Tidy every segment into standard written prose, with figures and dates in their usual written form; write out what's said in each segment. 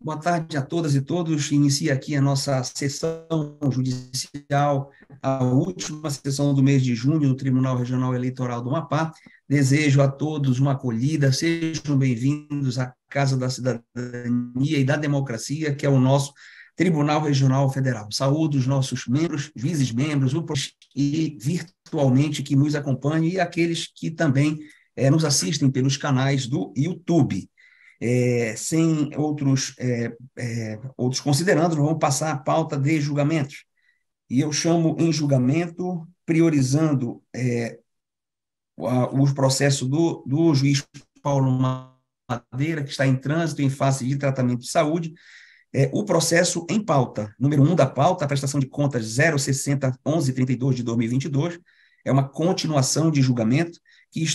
Boa tarde a todas e todos. Inicia aqui a nossa sessão judicial, a última sessão do mês de junho do Tribunal Regional Eleitoral do Amapá. Desejo a todos uma acolhida, sejam bem-vindos à Casa da Cidadania e da Democracia, que é o nosso Tribunal Regional Federal. Saúdo os nossos membros, vice-membros, e virtualmente que nos acompanham e aqueles que também nos assistem pelos canais do YouTube. Sem outros considerando, vamos passar a pauta de julgamentos. E eu chamo em julgamento, priorizando o processo do juiz Paulo Madeira, que está em trânsito em face de tratamento de saúde, o processo em pauta. Número 1 da pauta, a prestação de contas 060-1132 de 2022, é uma continuação de julgamento que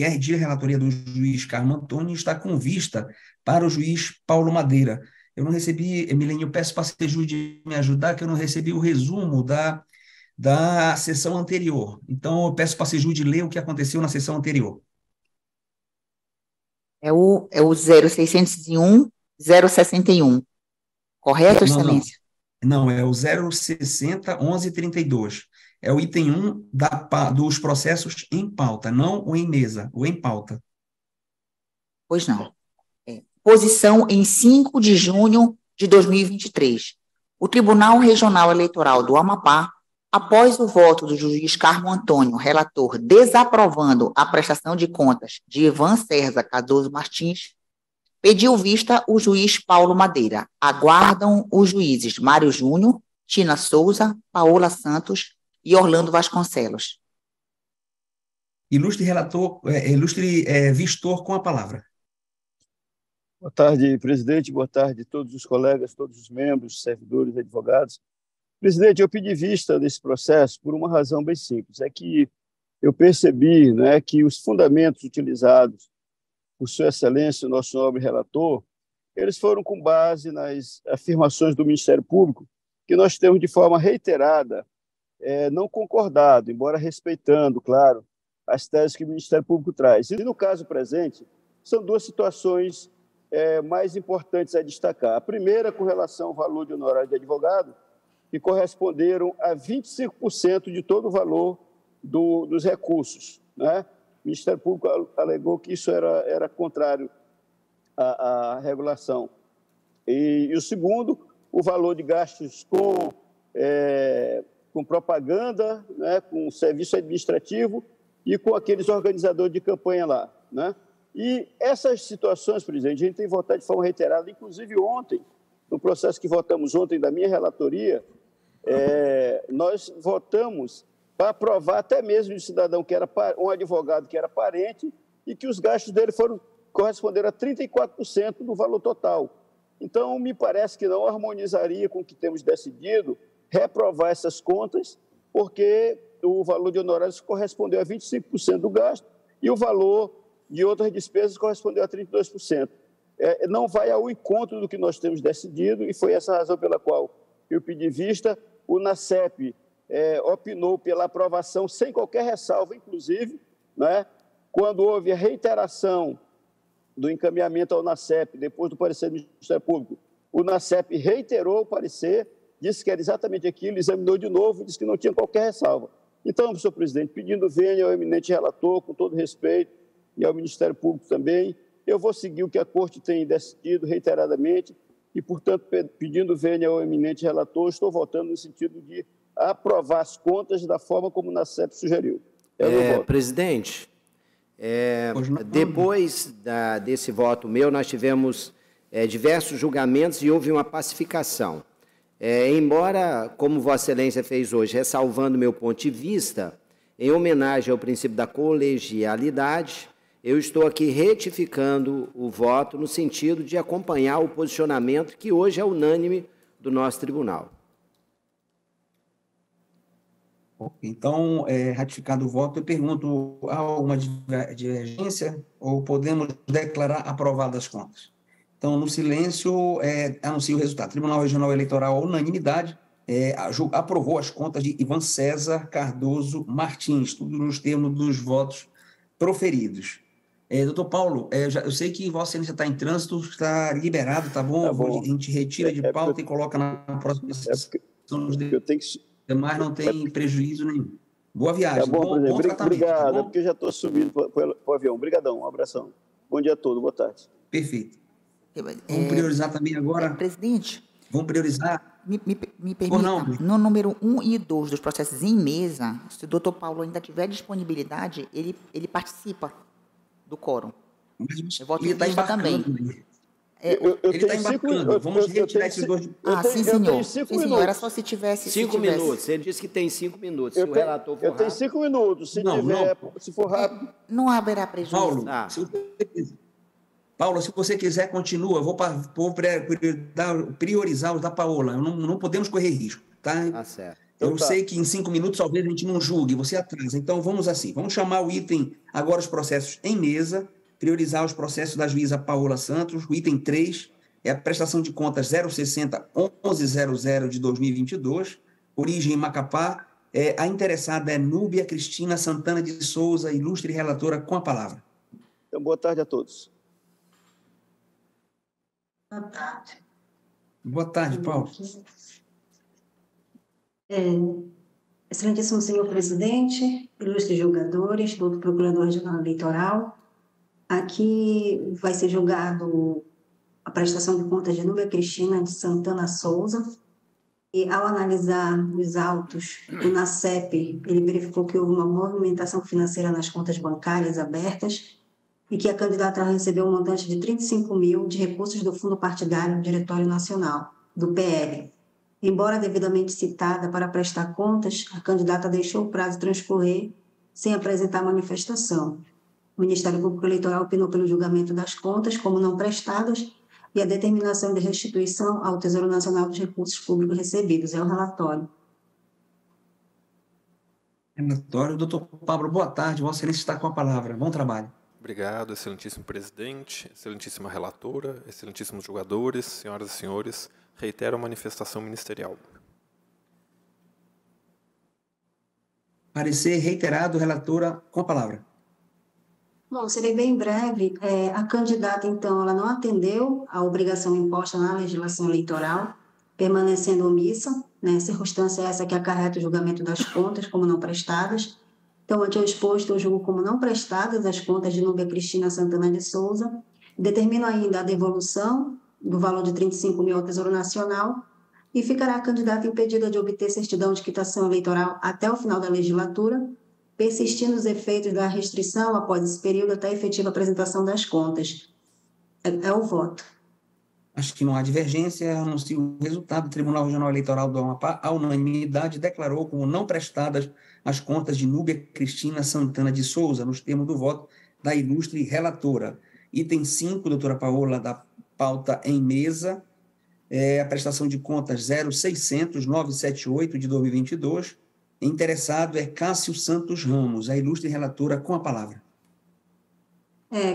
é de relatoria do juiz Carmo Antônio e está com vista para o juiz Paulo Madeira. Eu não recebi, Milênio, eu peço para a Jude me ajudar, que eu não recebi o resumo da sessão anterior. Então, eu peço para a Jude ler o que aconteceu na sessão anterior. É o 0601, 061. Correto, Não, não. Excelência? Não, é o 060-1132. É o item 1 dos processos em pauta, não o em mesa, o em pauta. Pois não. Posição em 5 de junho de 2023. O Tribunal Regional Eleitoral do Amapá, após o voto do juiz Carmo Antônio, relator, desaprovando a prestação de contas de Ivan César Cardoso Martins, pediu vista o juiz Paulo Madeira. Aguardam os juízes Mário Júnior, Tina Souza, Paola Santos e Orlando Vasconcelos. Ilustre relator, vistor com a palavra. Boa tarde, presidente. Boa tarde a todos os colegas, todos os membros, servidores, advogados. Presidente, eu pedi vista desse processo por uma razão bem simples. É que eu percebi, né, que os fundamentos utilizados por Sua Excelência, o nosso nobre relator, eles foram com base nas afirmações do Ministério Público, que nós temos de forma reiterada não concordado, embora respeitando, claro, as teses que o Ministério Público traz. E no caso presente, são duas situações mais importantes a destacar. A primeira, com relação ao valor de honorário de advogado, que corresponderam a 25% de todo o valor dos recursos, né? O Ministério Público alegou que isso era contrário à regulação. E o segundo, o valor de gastos com propaganda, né, com serviço administrativo e com aqueles organizadores de campanha lá, né? E essas situações, presidente, a gente tem votado de forma reiterada, inclusive ontem, no processo que votamos ontem da minha relatoria, nós votamos para aprovar até mesmo de um cidadão que era um advogado que era parente e que os gastos dele corresponderam a 34% do valor total. Então, me parece que não harmonizaria com o que temos decidido reprovar essas contas, porque o valor de honorários correspondeu a 25% do gasto e o valor de outras despesas correspondeu a 32%. Não vai ao encontro do que nós temos decidido e foi essa a razão pela qual eu pedi vista. O NACEP opinou pela aprovação sem qualquer ressalva, inclusive, né, quando houve a reiteração do encaminhamento ao NACEP, depois do parecer do Ministério Público, o NACEP reiterou o parecer, disse que era exatamente aquilo, examinou de novo e disse que não tinha qualquer ressalva. Então, senhor presidente, pedindo vênia ao eminente relator, com todo respeito, e ao Ministério Público também, eu vou seguir o que a Corte tem decidido reiteradamente e, portanto, pedindo vênia ao eminente relator, estou votando no sentido de aprovar as contas da forma como o NACEP sugeriu. Presidente, depois desse voto meu, nós tivemos diversos julgamentos e houve uma pacificação. Embora, como Vossa Excelência fez hoje, ressalvando meu ponto de vista, em homenagem ao princípio da colegialidade, eu estou aqui retificando o voto no sentido de acompanhar o posicionamento que hoje é unânime do nosso tribunal. Então, ratificado o voto, eu pergunto, há alguma divergência ou podemos declarar aprovadas as contas? Então, no silêncio, anuncio o resultado. Tribunal Regional Eleitoral, unanimidade, aprovou as contas de Ivan César Cardoso Martins, tudo nos termos dos votos proferidos. Doutor Paulo, eu sei que Vossa Excelência está em trânsito, está liberado, tá bom? Tá bom. A gente retira de É pauta e coloca na próxima sessão. Os eu tenho que... demais não tem prejuízo nenhum. Boa Tá viagem, bom, presidente. bom tratamento, tá Obrigado, bom? porque eu já estou subindo para o avião. Obrigadão, um abração. Bom dia a todos, boa tarde. Perfeito. Vamos priorizar também agora. Presidente, Vamos priorizar. me permita, não, no número 1 e 2 dos processos em mesa, se o doutor Paulo ainda tiver disponibilidade, ele participa do quórum. Mas Eu voto ele está em vista também. embarcando. Eu Ele está tenho cinco- embarcando. eu- Vamos eu tenho retirar esses dois. Sim, eu senhor. tenho 5 Sim, senhor. minutos. Era só se tivesse... 5 minutos. Ele disse que tem 5 minutos. Se Eu o tenho, relator for eu tenho rápido... 5 minutos. Se for rápido. Não haverá prejuízo. Paulo, Ah. Paulo, se você quiser, continua. Vou priorizar os da Paola. Não podemos correr risco, tá? Tá certo. Eu Então tá. sei que em 5 minutos talvez a gente não julgue, você atrasa. Então vamos assim, vamos chamar o item, agora os processos em mesa, priorizar os processos da juíza Paola Santos. O item 3 é a prestação de contas 060-1100 de 2022, origem Macapá. A interessada é Núbia Cristina Santana de Souza, ilustre relatora, com a palavra. Então, boa tarde a todos. Boa tarde. Boa tarde, Paulo. Excelentíssimo senhor presidente, ilustres julgadores, doutor procurador regional eleitoral, aqui vai ser julgado a prestação de contas de Núbia Cristina de Santana Souza, e ao analisar os autos do NACEP, ele verificou que houve uma movimentação financeira nas contas bancárias abertas e que a candidata recebeu um montante de 35 mil de recursos do Fundo Partidário do Diretório Nacional, do PL. Embora devidamente citada para prestar contas, a candidata deixou o prazo transcorrer sem apresentar manifestação. O Ministério Público Eleitoral opinou pelo julgamento das contas como não prestadas e a determinação de restituição ao Tesouro Nacional dos recursos públicos recebidos. É o relatório. Relatório. Doutor Pablo, boa tarde. Vossa Excelência está com a palavra. Bom trabalho. Obrigado, excelentíssimo presidente, excelentíssima relatora, excelentíssimos julgadores, senhoras e senhores. Reitero a manifestação ministerial. Parecer reiterado, relatora, com a palavra. Bom, serei bem breve. A candidata, então, ela não atendeu à obrigação imposta na legislação eleitoral, permanecendo omissa, né? Circunstância essa que acarreta o julgamento das contas como não prestadas. Então, ante o exposto, eu julgo como não prestadas as contas de Núbia Cristina Santana de Souza, determino ainda a devolução do valor de 35 mil ao Tesouro Nacional e ficará a candidata impedida de obter certidão de quitação eleitoral até o final da legislatura, persistindo os efeitos da restrição após esse período até a efetiva apresentação das contas. É o voto. Acho que não há divergência. Anuncio o resultado. Do Tribunal Regional Eleitoral do Amapá, à unanimidade, declarou como não prestadas as contas de Núbia Cristina Santana de Souza, nos termos do voto da ilustre relatora. Item 5, doutora Paola, da pauta em mesa, a prestação de contas 0600-978 de 2022. Interessado é Cássio Santos Ramos, a ilustre relatora, com a palavra.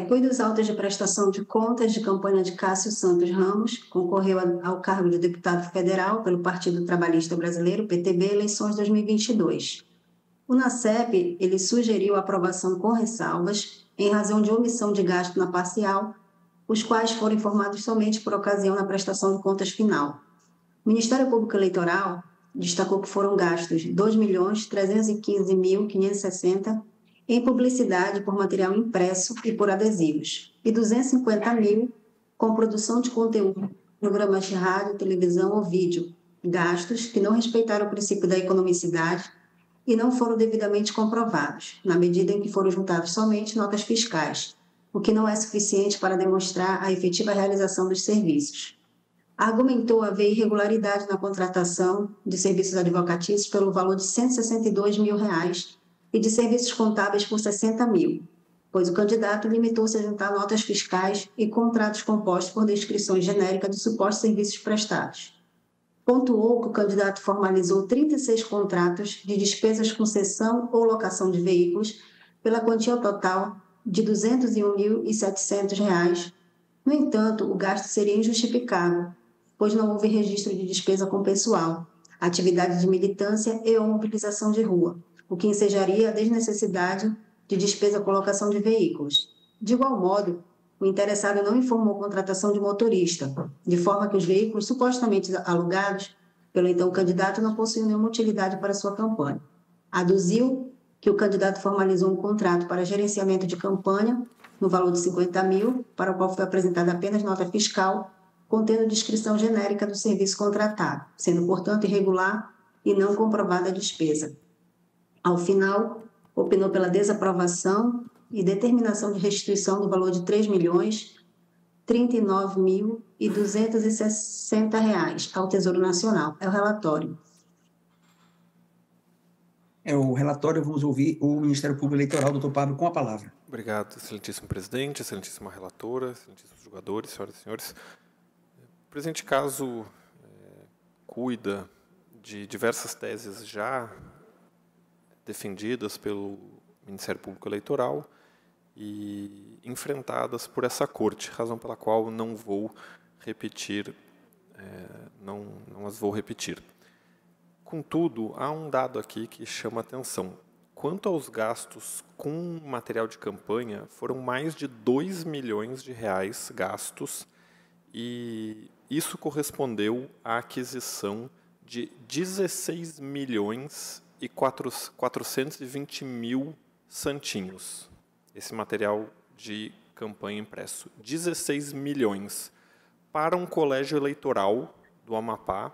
Cuido dos autos de prestação de contas de campanha de Cássio Santos Ramos, concorreu ao cargo de deputado federal pelo Partido Trabalhista Brasileiro, PTB, eleições 2022. O NACEP, ele sugeriu a aprovação com ressalvas, em razão de omissão de gasto na parcial, os quais foram informados somente por ocasião da prestação de contas final. O Ministério Público Eleitoral destacou que foram gastos R$ 2.315.560 em publicidade por material impresso e por adesivos, e R$ 250 mil com produção de conteúdo, programas de rádio, televisão ou vídeo, gastos que não respeitaram o princípio da economicidade e não foram devidamente comprovados, na medida em que foram juntadas somente notas fiscais, o que não é suficiente para demonstrar a efetiva realização dos serviços. Argumentou haver irregularidade na contratação de serviços advocatícios pelo valor de R$ 162 mil e de serviços contábeis por R$ 60 mil, pois o candidato limitou-se a juntar notas fiscais e contratos compostos por descrições genéricas de supostos serviços prestados. Pontuou que o candidato formalizou 36 contratos de despesas com cessão ou locação de veículos pela quantia total de R$ 201.700. No entanto, o gasto seria injustificável, pois não houve registro de despesa com pessoal, atividade de militância e ou mobilização de rua, o que ensejaria a desnecessidade de despesa com locação de veículos. De igual modo, o interessado não informou contratação de motorista, de forma que os veículos supostamente alugados pelo então candidato não possuíam nenhuma utilidade para sua campanha. Aduziu que o candidato formalizou um contrato para gerenciamento de campanha no valor de 50 mil, para o qual foi apresentada apenas nota fiscal, contendo descrição genérica do serviço contratado, sendo, portanto, irregular e não comprovada a despesa. Ao final, opinou pela desaprovação e determinação de restituição do valor de R$ 3.039.260 ao Tesouro Nacional. É o relatório. É o relatório, vamos ouvir o Ministério Público Eleitoral, doutor Pablo, com a palavra. Obrigado, excelentíssimo presidente, excelentíssima relatora, excelentíssimos jogadores, senhoras e senhores. O presente caso cuida de diversas teses já defendidas pelo Ministério Público Eleitoral e enfrentadas por essa corte, razão pela qual não vou repetir, não as vou repetir. Contudo, há um dado aqui que chama atenção. Quanto aos gastos com material de campanha, foram mais de 2 milhões de reais gastos e isso correspondeu à aquisição de 16 milhões e 420 mil santinhos. Esse material de campanha impresso. 16 milhões para um colégio eleitoral do Amapá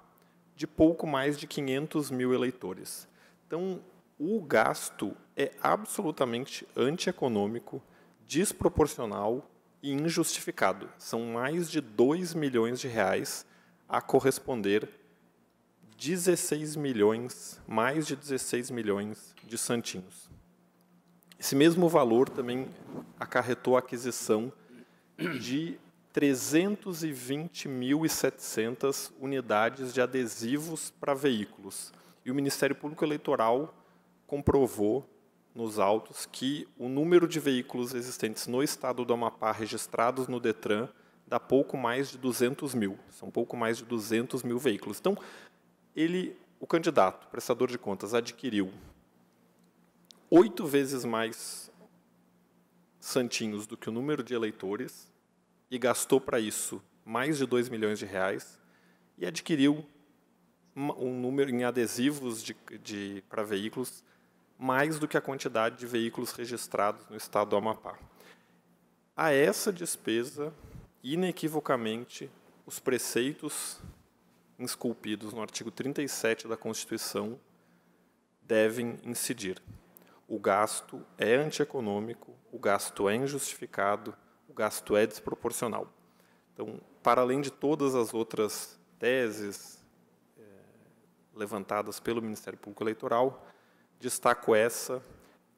de pouco mais de 500 mil eleitores. Então, o gasto é absolutamente antieconômico, desproporcional e injustificado. São mais de 2 milhões de reais a corresponder 16 milhões, mais de 16 milhões de santinhos. Esse mesmo valor também acarretou a aquisição de 320.700 unidades de adesivos para veículos. E o Ministério Público Eleitoral comprovou nos autos que o número de veículos existentes no estado do Amapá registrados no DETRAN dá pouco mais de 200 mil. São pouco mais de 200 mil veículos. Então, o candidato, prestador de contas, adquiriu 8 vezes mais santinhos do que o número de eleitores e gastou para isso mais de 2 milhões de reais e adquiriu um número em adesivos para veículos mais do que a quantidade de veículos registrados no estado do Amapá. A essa despesa, inequivocamente, os preceitos esculpidos no artigo 37 da Constituição devem incidir. O gasto é antieconômico, o gasto é injustificado, o gasto é desproporcional. Então, para além de todas as outras teses levantadas pelo Ministério Público Eleitoral, destaco essa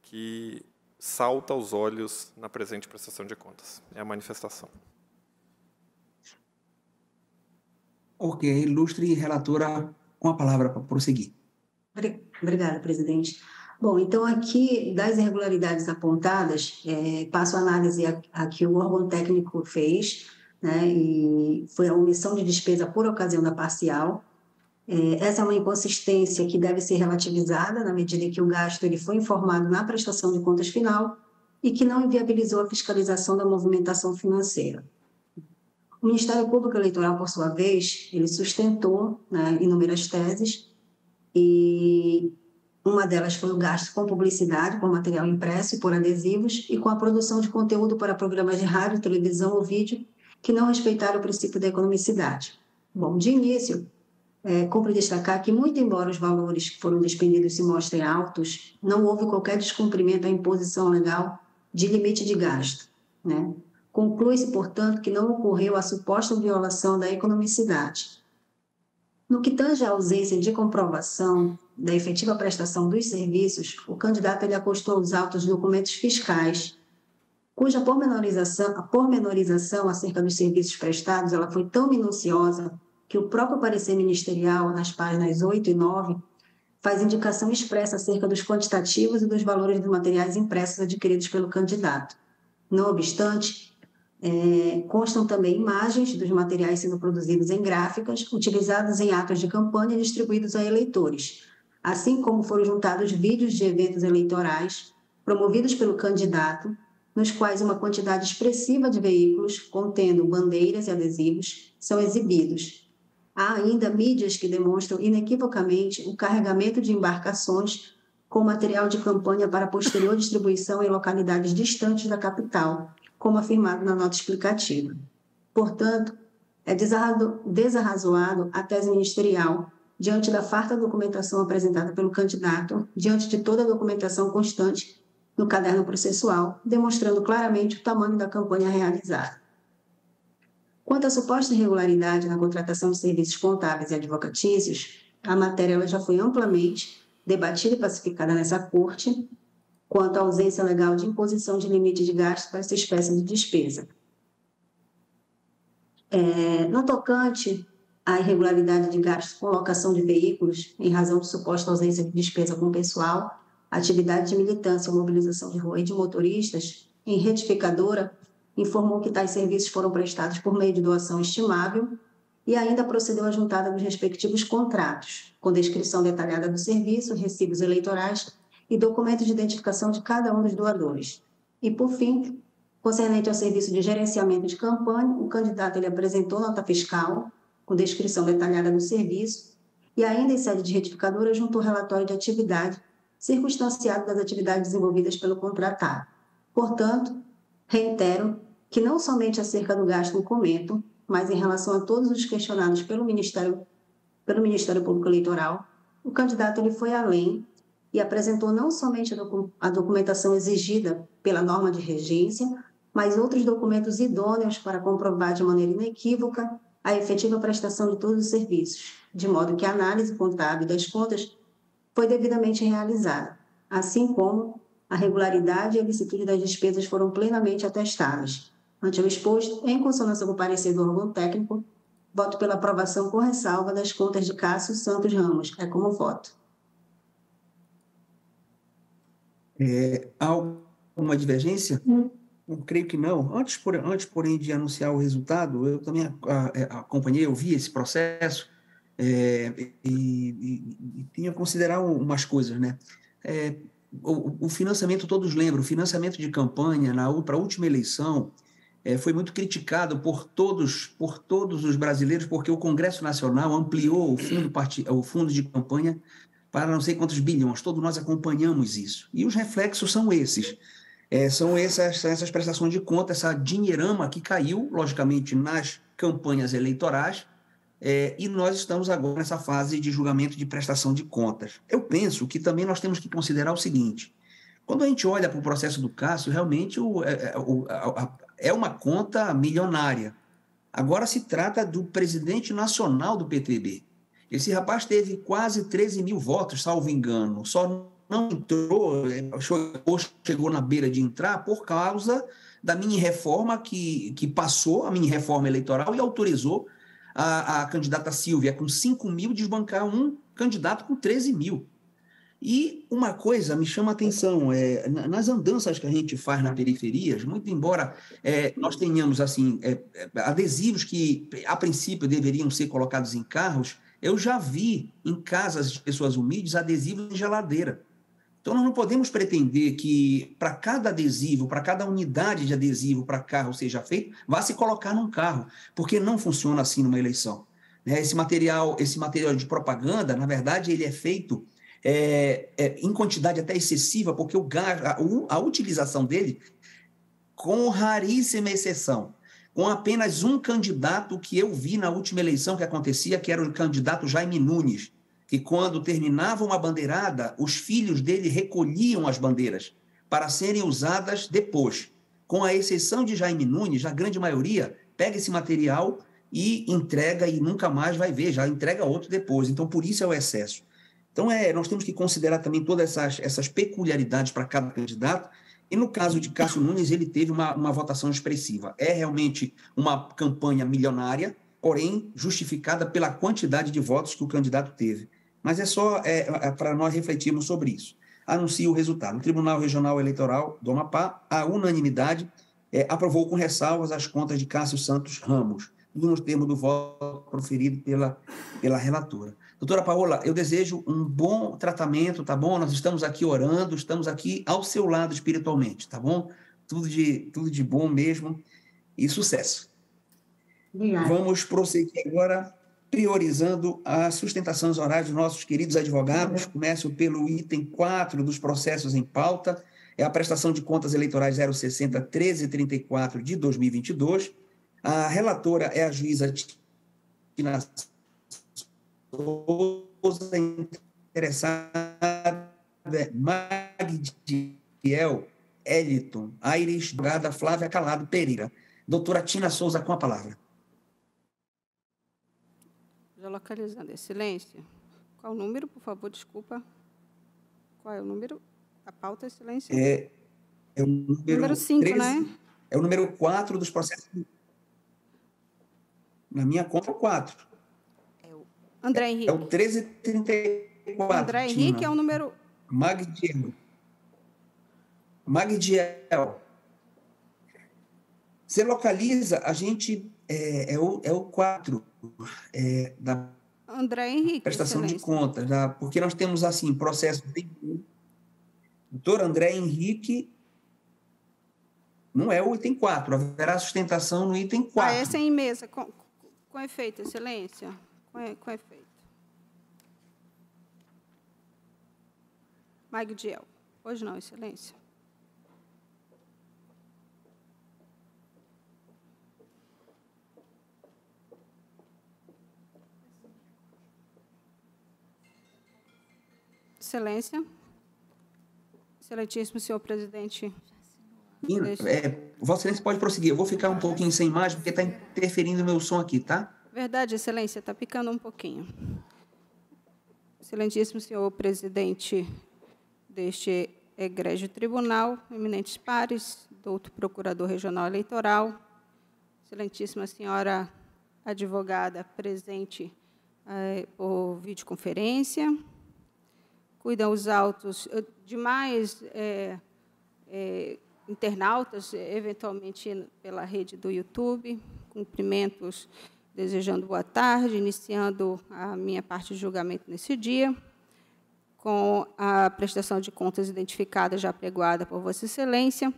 que salta aos olhos na presente prestação de contas. É a manifestação. Ok, ilustre relatora, com a palavra para prosseguir. Obrigada, presidente. Bom, então aqui, das irregularidades apontadas, passo a análise a que o órgão técnico fez, né, e foi a omissão de despesa por ocasião da parcial. Essa é uma inconsistência que deve ser relativizada na medida em que o gasto ele foi informado na prestação de contas final e que não inviabilizou a fiscalização da movimentação financeira. O Ministério Público Eleitoral, por sua vez, ele sustentou, né, inúmeras teses e uma delas foi o gasto com publicidade, com material impresso e por adesivos e com a produção de conteúdo para programas de rádio, televisão ou vídeo que não respeitaram o princípio da economicidade. Bom, de início, cumpre destacar que, muito embora os valores que foram despendidos se mostrem altos, não houve qualquer descumprimento à imposição legal de limite de gasto, né? Conclui-se, portanto, que não ocorreu a suposta violação da economicidade. No que tange à ausência de comprovação da efetiva prestação dos serviços, o candidato ele acostou os autos documentos fiscais, cuja pormenorização acerca dos serviços prestados ela foi tão minuciosa que o próprio parecer ministerial, nas páginas 8 e 9, faz indicação expressa acerca dos quantitativos e dos valores dos materiais impressos adquiridos pelo candidato. Não obstante, constam também imagens dos materiais sendo produzidos em gráficas, utilizados em atos de campanha e distribuídos a eleitores, assim como foram juntados vídeos de eventos eleitorais promovidos pelo candidato nos quais uma quantidade expressiva de veículos, contendo bandeiras e adesivos, são exibidos. Há ainda mídias que demonstram inequivocamente o carregamento de embarcações com material de campanha para posterior distribuição em localidades distantes da capital, como afirmado na nota explicativa. Portanto, é desarrazoado a tese ministerial, diante da farta documentação apresentada pelo candidato, diante de toda a documentação constante no caderno processual, demonstrando claramente o tamanho da campanha realizada. Quanto à suposta irregularidade na contratação de serviços contábeis e advocatícios, a matéria ela já foi amplamente debatida e pacificada nessa corte, quanto à ausência legal de imposição de limite de gasto para essa espécie de despesa. No tocante à irregularidade de gastos com locação de veículos, em razão de suposta ausência de despesa com pessoal, atividade de militância ou mobilização de rua e de motoristas, em retificadora, informou que tais serviços foram prestados por meio de doação estimável e ainda procedeu à juntada dos respectivos contratos, com descrição detalhada do serviço, recibos eleitorais e documentos de identificação de cada um dos doadores. E, por fim, concernente ao serviço de gerenciamento de campanha, o candidato ele apresentou nota fiscal, com descrição detalhada do serviço, e ainda em sede de retificadora juntou relatório de atividade, circunstanciado das atividades desenvolvidas pelo contratado. Portanto, reitero que não somente acerca do gasto no comento, mas em relação a todos os questionados pelo Ministério Público Eleitoral, o candidato ele foi além e apresentou não somente a documentação exigida pela norma de regência, mas outros documentos idôneos para comprovar de maneira inequívoca a efetiva prestação de todos os serviços, de modo que a análise contábil das contas foi devidamente realizada, assim como a regularidade e a licitude das despesas foram plenamente atestadas. Ante o exposto, em consonância com o parecer do órgão técnico, voto pela aprovação com ressalva das contas de Cássio Santos Ramos. É como voto. Há alguma divergência? Eu creio que não. Antes, porém, de anunciar o resultado, eu também acompanhei, eu vi esse processo e tinha que considerar umas coisas, né? O financiamento, todos lembram, o financiamento de campanha para a última eleição foi muito criticado por todos os brasileiros, porque o Congresso Nacional ampliou o fundo de campanha para não sei quantos bilhões. Todos nós acompanhamos isso. E os reflexos são esses. São essas prestações de conta, essa dinheirama que caiu, logicamente, nas campanhas eleitorais, e nós estamos agora nessa fase de julgamento de prestação de contas. Eu penso que também nós temos que considerar o seguinte: quando a gente olha para o processo do Cássio, realmente é uma conta milionária. Agora se trata do presidente nacional do PTB. Esse rapaz teve quase 13 mil votos, salvo engano, só não entrou, chegou na beira de entrar por causa da mini-reforma que passou, a mini-reforma eleitoral, e autorizou a candidata Silvia, com 5 mil, desbancar um candidato com 13 mil. E uma coisa me chama a atenção, nas andanças que a gente faz nas periferias, muito embora nós tenhamos assim, adesivos que, a princípio, deveriam ser colocados em carros, eu já vi em casas de pessoas humildes adesivos em geladeira. Então, nós não podemos pretender que para cada adesivo, para cada unidade de adesivo para carro seja feito, vá se colocar num carro, porque não funciona assim numa eleição. Esse material de propaganda, na verdade, ele é feito em quantidade até excessiva, porque a utilização dele, com raríssima exceção, com apenas um candidato que eu vi na última eleição que acontecia, que era o candidato Jaime Nunes, que quando terminava uma bandeirada, os filhos dele recolhiam as bandeiras para serem usadas depois. Com a exceção de Jaime Nunes, a grande maioria pega esse material e entrega e nunca mais vai ver, já entrega outro depois. Então, por isso é o excesso. Então, nós temos que considerar também todas essas peculiaridades para cada candidato. E no caso de Cássio Nunes, ele teve uma votação expressiva. É realmente uma campanha milionária, porém justificada pela quantidade de votos que o candidato teve. Mas é só para nós refletirmos sobre isso. Anuncio o resultado. O Tribunal Regional Eleitoral do Amapá, à unanimidade, aprovou com ressalvas as contas de Cássio Santos Ramos, nos termos do voto proferido pela relatora. Doutora Paola, eu desejo um bom tratamento, tá bom? Nós estamos aqui orando, estamos aqui ao seu lado espiritualmente, tá bom? tudo de bom mesmo e sucesso. Obrigada. Vamos prosseguir agora, priorizando as sustentações orais dos nossos queridos advogados. Começo pelo item 4 dos processos em pauta, é a prestação de contas eleitorais 060-1334 de 2022. A relatora é a juíza Tina Souza, interessada Magdiel Eliton Aires, advogada Flávia Calado Pereira. Doutora Tina Souza, com a palavra. Já localizando. Excelência. Qual o número, por favor? Desculpa. Qual é o número? A pauta, Excelência? É o número 5, 13, né? É o número 4 dos processos. Na minha conta, é o 4. André Henrique. É o 1334. André Henrique é o número... Magdiel. Você localiza, a gente... É o 4 da André Henrique, prestação Excelência. de contas, porque nós temos, assim, processo... Doutor André Henrique... Não é o item 4, haverá sustentação no item 4. Essa é em mesa, com efeito, Excelência. Com efeito. Magdiel. Hoje não, Excelência. Excelência. Excelentíssimo senhor presidente. Vossa Excelência pode prosseguir. Eu vou ficar um pouquinho sem imagem, porque está interferindo o meu som aqui, tá? Verdade, Excelência, está picando um pouquinho. Excelentíssimo senhor presidente deste egrégio tribunal, eminentes pares, doutor procurador regional eleitoral, excelentíssima senhora advogada presente por videoconferência, cuidam os autos, demais internautas, eventualmente pela rede do YouTube, cumprimentos, desejando boa tarde, iniciando a minha parte de julgamento nesse dia, com a prestação de contas identificada já pregoada por Vossa Excelência.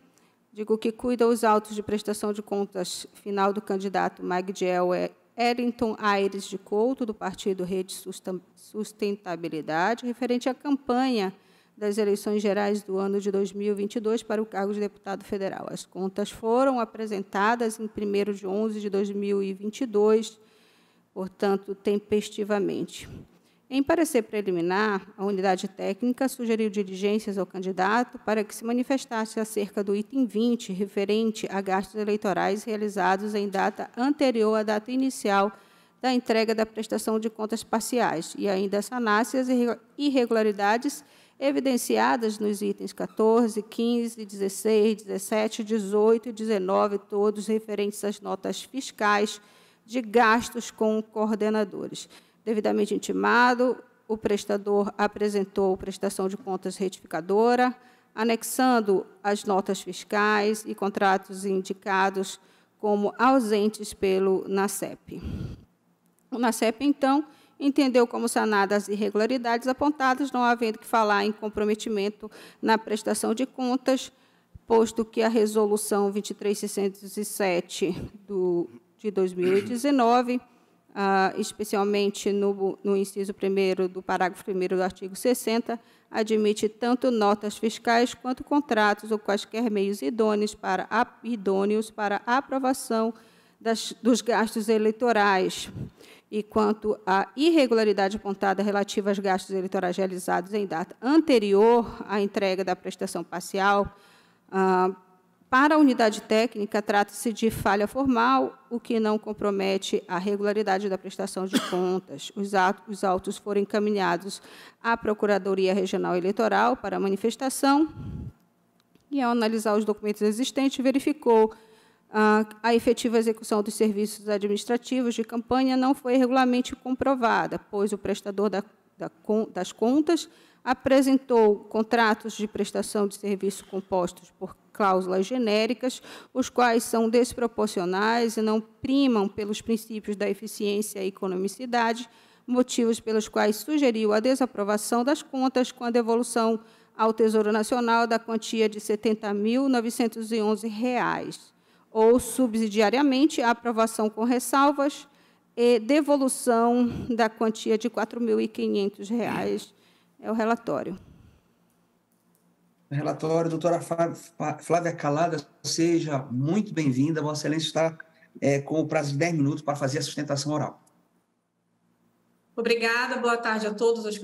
Digo que cuida os autos de prestação de contas final do candidato Magdiel Eliton Aires de Couto, do Partido Rede Sustentabilidade, referente à campanha das eleições gerais do ano de 2022 para o cargo de deputado federal. As contas foram apresentadas em 1º de 11 de 2022, portanto, tempestivamente. Em parecer preliminar, a unidade técnica sugeriu diligências ao candidato para que se manifestasse acerca do item 20, referente a gastos eleitorais realizados em data anterior à data inicial da entrega da prestação de contas parciais, e ainda sanasse as irregularidades evidenciadas nos itens 14, 15, 16, 17, 18 e 19, todos referentes às notas fiscais de gastos com coordenadores. Devidamente intimado, o prestador apresentou prestação de contas retificadora, anexando as notas fiscais e contratos indicados como ausentes pelo NACEP. O NACEP, então, entendeu como sanadas as irregularidades apontadas, não havendo que falar em comprometimento na prestação de contas, posto que a Resolução 23.607 de 2019, especialmente no inciso 1º do parágrafo 1º do artigo 60, admite tanto notas fiscais quanto contratos ou quaisquer meios idôneos para a aprovação dos gastos eleitorais, e quanto à irregularidade apontada relativa aos gastos eleitorais realizados em data anterior à entrega da prestação parcial, para a unidade técnica, trata-se de falha formal, o que não compromete a regularidade da prestação de contas. Os autos foram encaminhados à Procuradoria Regional Eleitoral para manifestação e, ao analisar os documentos existentes, verificou a efetiva execução dos serviços administrativos de campanha não foi regularmente comprovada, pois o prestador das contas apresentou contratos de prestação de serviço compostos por cláusulas genéricas, os quais são desproporcionais e não primam pelos princípios da eficiência e economicidade, motivos pelos quais sugeriu a desaprovação das contas com a devolução ao Tesouro Nacional da quantia de R$ 70.911, ou subsidiariamente a aprovação com ressalvas e devolução da quantia de R$ 4.500. É o relatório. Relatório, doutora Flávia Calada, seja muito bem-vinda. Vossa Excelência está com o prazo de 10 minutos para fazer a sustentação oral. Obrigada, boa tarde a todos os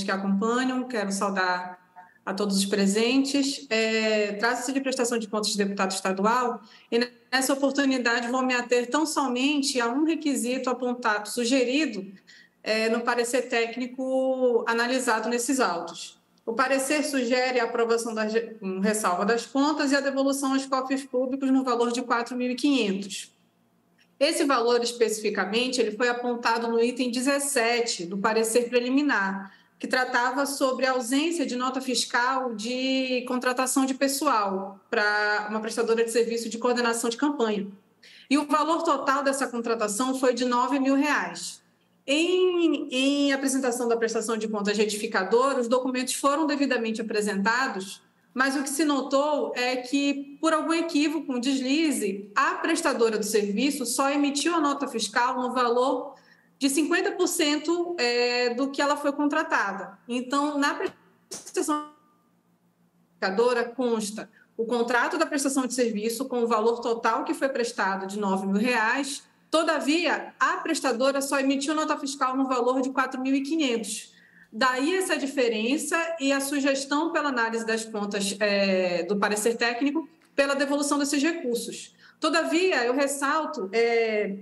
que acompanham. Quero saudar a todos os presentes. Trata-se de prestação de contas de deputado estadual, e nessa oportunidade vou me ater tão somente a um requisito apontado, sugerido, no parecer técnico analisado nesses autos. O parecer sugere a aprovação da ressalva das contas e a devolução aos cofres públicos no valor de R$ 4.500. Esse valor, especificamente, ele foi apontado no item 17 do parecer preliminar, que tratava sobre a ausência de nota fiscal de contratação de pessoal para uma prestadora de serviço de coordenação de campanha. E o valor total dessa contratação foi de R$ 9.000. Em apresentação da prestação de contas retificadora, os documentos foram devidamente apresentados, mas o que se notou é que, por algum equívoco, um deslize, a prestadora do serviço só emitiu a nota fiscal no valor de 50% do que ela foi contratada. Então, na prestação retificadora consta o contrato da prestação de serviço com o valor total que foi prestado de R$ 9.000. Todavia, a prestadora só emitiu nota fiscal no valor de R$ 4.500. Daí essa diferença e a sugestão pela análise das contas do parecer técnico pela devolução desses recursos. Todavia, eu ressalto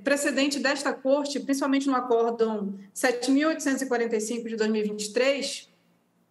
precedente desta Corte, principalmente no acórdão 7.845 de 2023,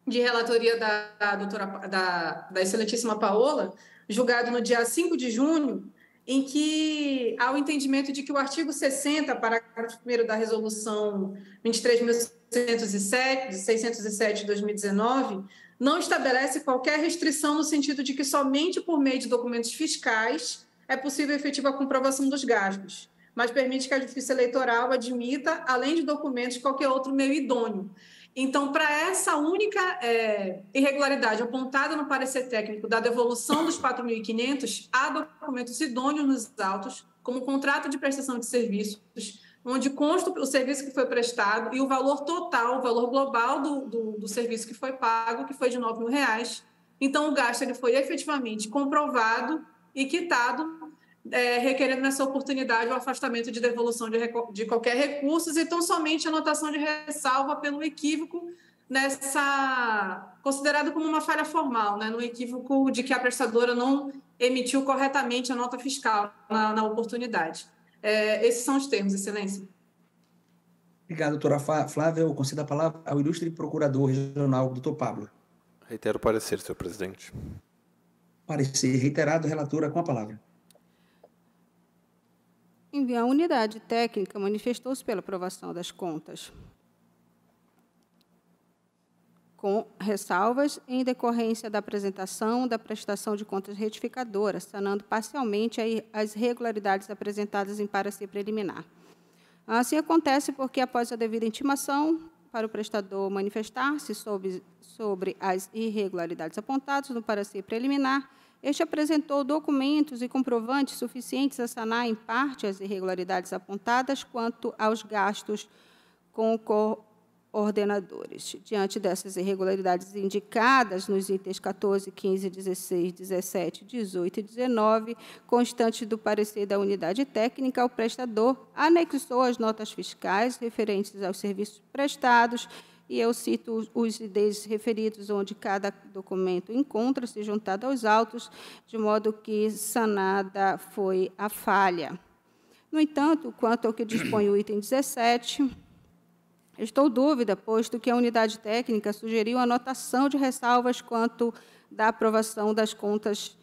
de relatoria da excelentíssima Paola, julgado no dia 5 de junho, em que há o entendimento de que o artigo 60, parágrafo 1º da resolução 23.607 de 2019, não estabelece qualquer restrição no sentido de que somente por meio de documentos fiscais é possível efetiva a comprovação dos gastos, mas permite que a Justiça Eleitoral admita, além de documentos, qualquer outro meio idôneo. Então, para essa única irregularidade apontada no parecer técnico da devolução dos 4.500, há documentos idôneos nos autos, como contrato de prestação de serviços, onde consta o serviço que foi prestado e o valor total, o valor global do serviço que foi pago, que foi de R$ 9.000. Então, o gasto ele foi efetivamente comprovado e quitado, requerendo nessa oportunidade o afastamento de devolução de qualquer recurso e tão somente a anotação de ressalva pelo equívoco considerado como uma falha formal, no equívoco de que a prestadora não emitiu corretamente a nota fiscal na oportunidade. Esses são os termos, Excelência. Obrigado, doutora Flávia. Eu concedo a palavra ao ilustre procurador regional, doutor Pablo. Reitero o parecer, senhor presidente. Parecer reiterado, relatora com a palavra. A unidade técnica manifestou-se pela aprovação das contas, com ressalvas em decorrência da apresentação da prestação de contas retificadora, sanando parcialmente as irregularidades apresentadas em parecer preliminar. Assim acontece porque, após a devida intimação para o prestador manifestar-se sobre as irregularidades apontadas no parecer preliminar, este apresentou documentos e comprovantes suficientes a sanar, em parte, as irregularidades apontadas quanto aos gastos com coordenadores. Diante dessas irregularidades indicadas nos itens 14, 15, 16, 17, 18 e 19, constante do parecer da unidade técnica, o prestador anexou as notas fiscais referentes aos serviços prestados, e eu cito os IDs referidos, onde cada documento encontra-se juntado aos autos, de modo que sanada foi a falha. No entanto, quanto ao que dispõe o item 17, estou dúvida, posto que a unidade técnica sugeriu a anotação de ressalvas quanto da aprovação das contas,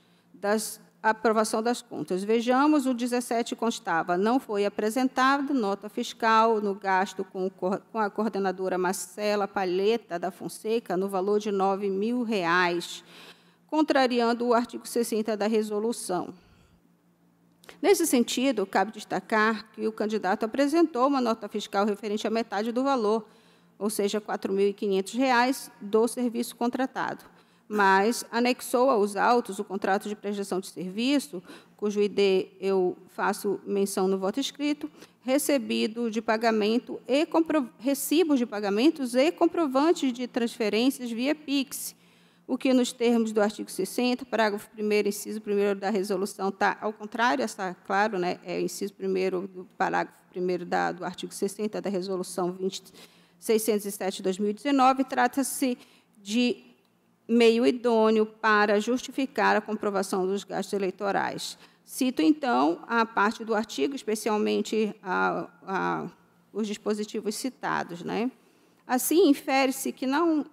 Vejamos, o 17 constava: não foi apresentada nota fiscal no gasto com a coordenadora Marcela Palheta da Fonseca no valor de R$ 9.000, contrariando o artigo 60 da resolução. Nesse sentido, cabe destacar que o candidato apresentou uma nota fiscal referente à metade do valor, ou seja, R$ 4.500 do serviço contratado. mas anexou aos autos o contrato de prestação de serviço, cujo ID eu faço menção no voto escrito, recibos de pagamentos e comprovantes de transferências via Pix, o que, nos termos do artigo 60, parágrafo 1º, inciso 1º da resolução, está ao contrário, está claro, né? É o inciso 1º do parágrafo 1º do artigo 60 da resolução 607 de 2019, trata-se de meio idôneo para justificar a comprovação dos gastos eleitorais. Cito, então, a parte do artigo, especialmente os dispositivos citados, né? Assim, infere-se que não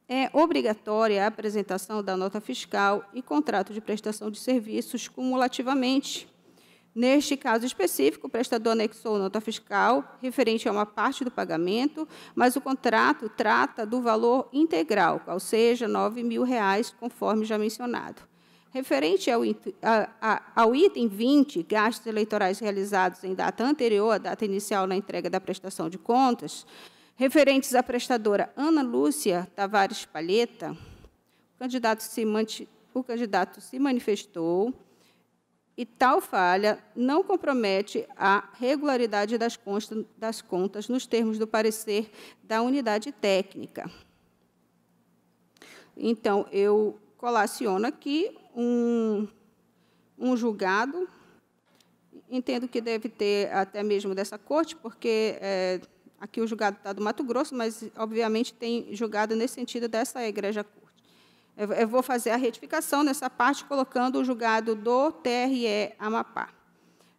é obrigatória a apresentação da nota fiscal e contrato de prestação de serviços cumulativamente. Neste caso específico, o prestador anexou nota fiscal referente a uma parte do pagamento, mas o contrato trata do valor integral, qual seja R$ 9.000, conforme já mencionado. Referente ao item 20, gastos eleitorais realizados em data anterior à data inicial na entrega da prestação de contas, referentes à prestadora Ana Lúcia Tavares Palheta, o candidato se manifestou e tal falha não compromete a regularidade das contas nos termos do parecer da unidade técnica. Então, eu colaciono aqui um julgado, entendo que deve ter até mesmo dessa corte, porque aqui o julgado está do Mato Grosso, mas, obviamente, tem julgado nesse sentido dessa Egreja Corte. Eu vou fazer a retificação nessa parte, colocando o julgado do TRE Amapá.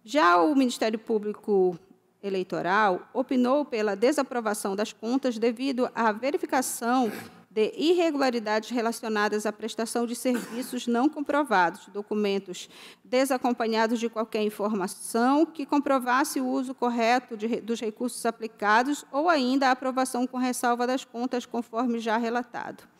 Já o Ministério Público Eleitoral opinou pela desaprovação das contas devido à verificação de irregularidades relacionadas à prestação de serviços não comprovados, documentos desacompanhados de qualquer informação que comprovasse o uso correto dos recursos aplicados ou ainda a aprovação com ressalva das contas, conforme já relatado.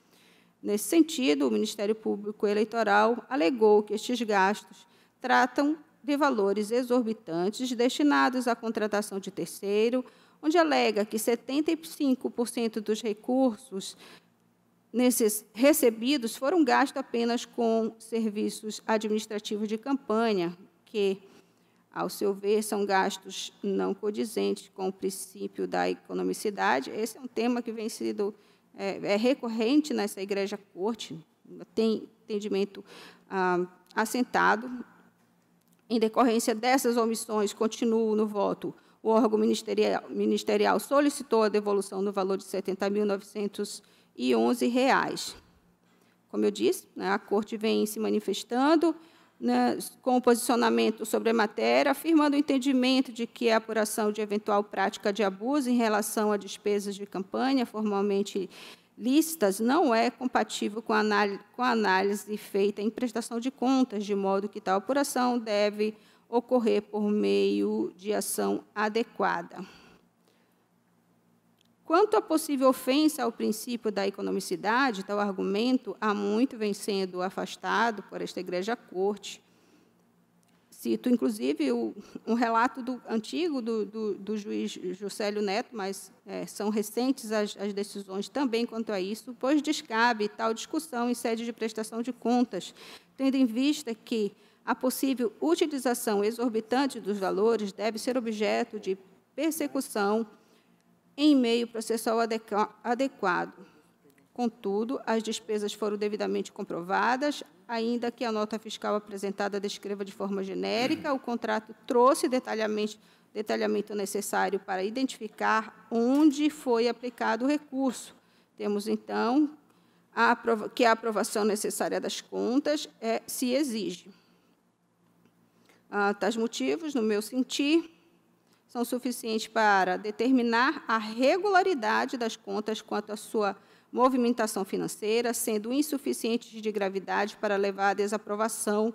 Nesse sentido, o Ministério Público Eleitoral alegou que estes gastos tratam de valores exorbitantes destinados à contratação de terceiro, onde alega que 75% dos recursos recebidos foram gastos apenas com serviços administrativos de campanha, que, ao seu ver, são gastos não condizentes com o princípio da economicidade. Esse é um tema que vem sido recorrente nessa Egreja Corte, tem entendimento assentado. Em decorrência dessas omissões, continuo no voto, o órgão ministerial solicitou a devolução no valor de R$ 70.911. Como eu disse, né, a Corte vem se manifestando, né, com o posicionamento sobre a matéria, afirmando o entendimento de que a apuração de eventual prática de abuso em relação a despesas de campanha formalmente lícitas não é compatível com a análise feita em prestação de contas, de modo que tal apuração deve ocorrer por meio de ação adequada. Quanto à possível ofensa ao princípio da economicidade, tal argumento há muito vem sendo afastado por esta Egreja Corte. Cito, inclusive, um relato antigo do juiz Juscelio Neto, mas são recentes as decisões também quanto a isso, pois descabe tal discussão em sede de prestação de contas, tendo em vista que a possível utilização exorbitante dos valores deve ser objeto de persecução em meio processual adequado. Contudo, as despesas foram devidamente comprovadas, ainda que a nota fiscal apresentada descreva de forma genérica, o contrato trouxe detalhamento necessário para identificar onde foi aplicado o recurso. Temos, então, que a aprovação necessária das contas se exige. Tais motivos, no meu sentir, são suficientes para determinar a regularidade das contas quanto à sua movimentação financeira, sendo insuficientes de gravidade para levar à desaprovação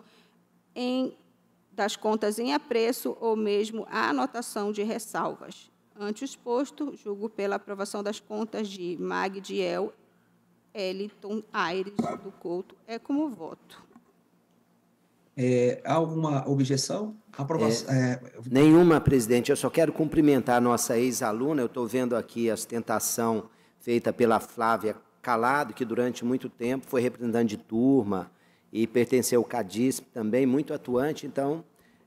das contas em apreço ou mesmo à anotação de ressalvas. Ante o exposto, julgo pela aprovação das contas de Magdiel Eliton Aires do Couto. É como voto. Há alguma objeção? Nenhuma, presidente. Eu só quero cumprimentar a nossa ex-aluna. Eu estou vendo aqui a sustentação feita pela Flávia Calado, que durante muito tempo foi representante de turma e pertenceu ao CADISP também, muito atuante. Então,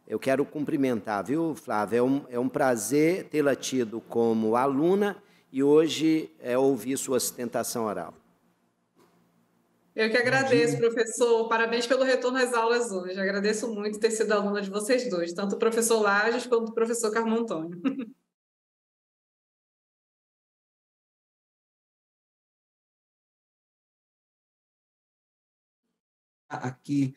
eu quero cumprimentar, viu, Flávia? É um prazer tê-la tido como aluna e hoje ouvir sua sustentação oral. Eu que agradeço, professor. Parabéns pelo retorno às aulas hoje. Agradeço muito ter sido aluna de vocês dois, tanto o professor Lages quanto o professor Carmo Antônio. Aqui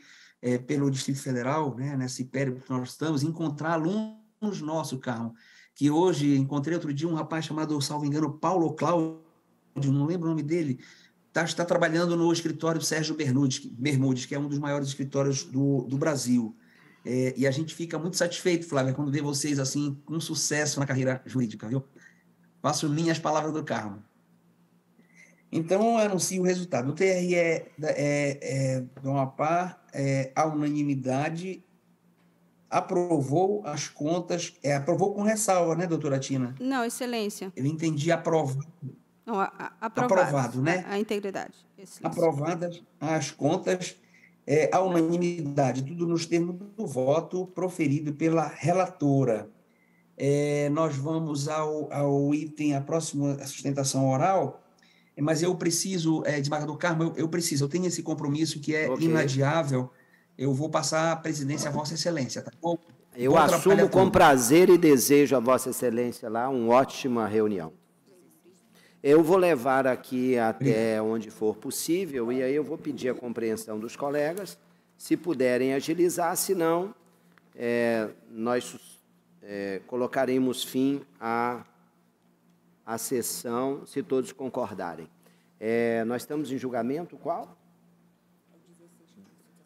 pelo Distrito Federal, né, nesse périplo que nós estamos, encontrar alunos nossos, Carmo, que hoje encontrei outro dia um rapaz chamado, salvo engano, Paulo Cláudio, não lembro o nome dele, está trabalhando no escritório Sérgio Bermudes, que é um dos maiores escritórios do Brasil. E a gente fica muito satisfeito, Flávia, quando vê vocês assim com sucesso na carreira jurídica, viu? Faço minhas palavras do Carmo. Então, eu anuncio o resultado. O TRE do Amapá, a unanimidade, aprovou as contas, aprovou com ressalva, né, doutora Tina? Não, excelência. Eu entendi aprovado. Não, aprovado, né? A integridade. Excelência. Aprovadas as contas, a unanimidade, tudo nos termos do voto proferido pela relatora. Nós vamos ao item, a próxima sustentação oral, mas eu preciso, desembargador Carmo, eu tenho esse compromisso que é inadiável, eu vou passar a presidência a Vossa Excelência, tá bom? Eu assumo com prazer e desejo a Vossa Excelência lá uma ótima reunião. Eu vou levar aqui até onde for possível, e aí eu vou pedir a compreensão dos colegas, se puderem agilizar, senão nós colocaremos fim à sessão, se todos concordarem. Nós estamos em julgamento qual?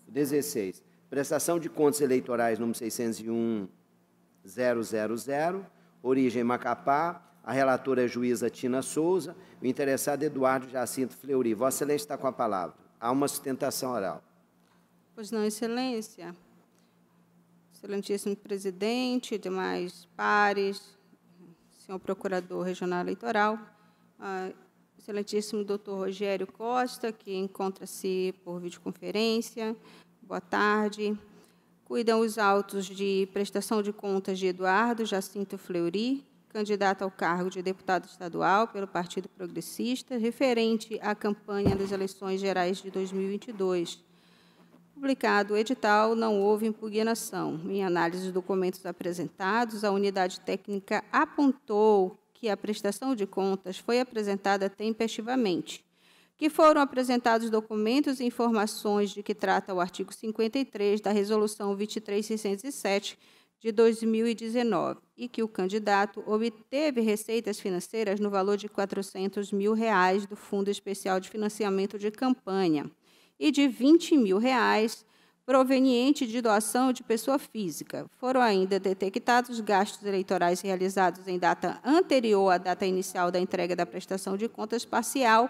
16. Prestação de contas eleitorais, número 601.000, origem Macapá. A relatora é a juíza Tina Souza, o interessado Eduardo Jacinto Fleury. Vossa Excelência está com a palavra. Há uma sustentação oral. Pois não, Excelência. Excelentíssimo presidente, demais pares, senhor procurador regional eleitoral, excelentíssimo doutor Rogério Costa, que encontra-se por videoconferência, boa tarde. Cuidam os autos de prestação de contas de Eduardo Jacinto Fleury, candidato ao cargo de deputado estadual pelo Partido Progressista, referente à campanha das eleições gerais de 2022. Publicado o edital, não houve impugnação. Em análise dos documentos apresentados, a unidade técnica apontou que a prestação de contas foi apresentada tempestivamente, que foram apresentados documentos e informações de que trata o artigo 53 da Resolução 23607 de 2019, e que o candidato obteve receitas financeiras no valor de R$ 400 mil do Fundo Especial de Financiamento de Campanha e de R$ 20 mil proveniente de doação de pessoa física. Foram ainda detectados gastos eleitorais realizados em data anterior à data inicial da entrega da prestação de contas parcial,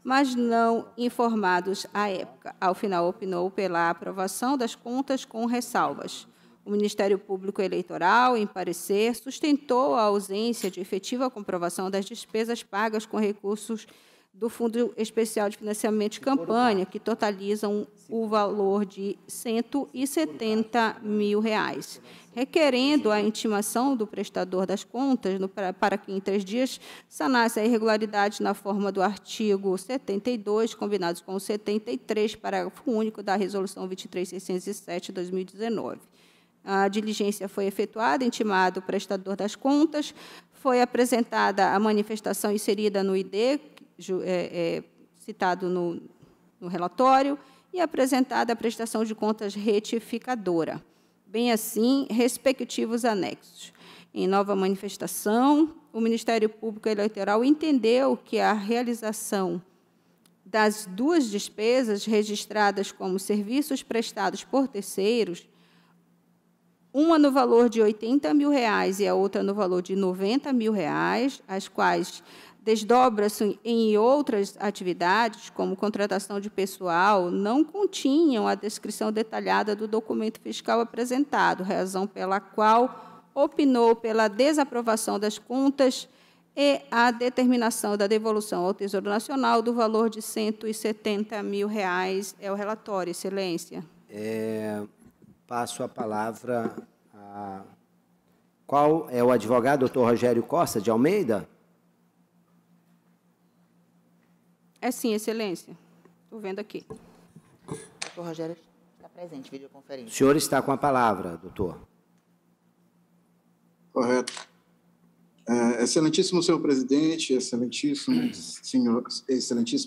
mas não informados à época. Ao final, opinou pela aprovação das contas com ressalvas. O Ministério Público Eleitoral, em parecer, sustentou a ausência de efetiva comprovação das despesas pagas com recursos do Fundo Especial de Financiamento de Campanha, que totalizam o valor de R$ 170 mil, requerendo a intimação do prestador das contas para que, em 3 dias, sanasse a irregularidade na forma do artigo 72, combinados com o 73, parágrafo único da Resolução 23607 de 2019. A diligência foi efetuada, intimado o prestador das contas, foi apresentada a manifestação inserida no ID, citado no relatório, e apresentada a prestação de contas retificadora, bem assim, respectivos anexos. Em nova manifestação, o Ministério Público Eleitoral entendeu que a realização das 2 despesas registradas como serviços prestados por terceiros, uma no valor de R$ 80 mil e a outra no valor de R$ 90 mil, as quais desdobram-se em outras atividades, como contratação de pessoal, não continham a descrição detalhada do documento fiscal apresentado, razão pela qual opinou pela desaprovação das contas e a determinação da devolução ao Tesouro Nacional do valor de R$ 170 mil. É o relatório, Excelência. Passo a palavra a... Qual é o advogado, doutor Rogério Costa, de Almeida? É sim, Excelência. Estou vendo aqui. Doutor Rogério está presente, videoconferência. O senhor está com a palavra, doutor. Correto. Excelentíssimo senhor presidente, excelentíssima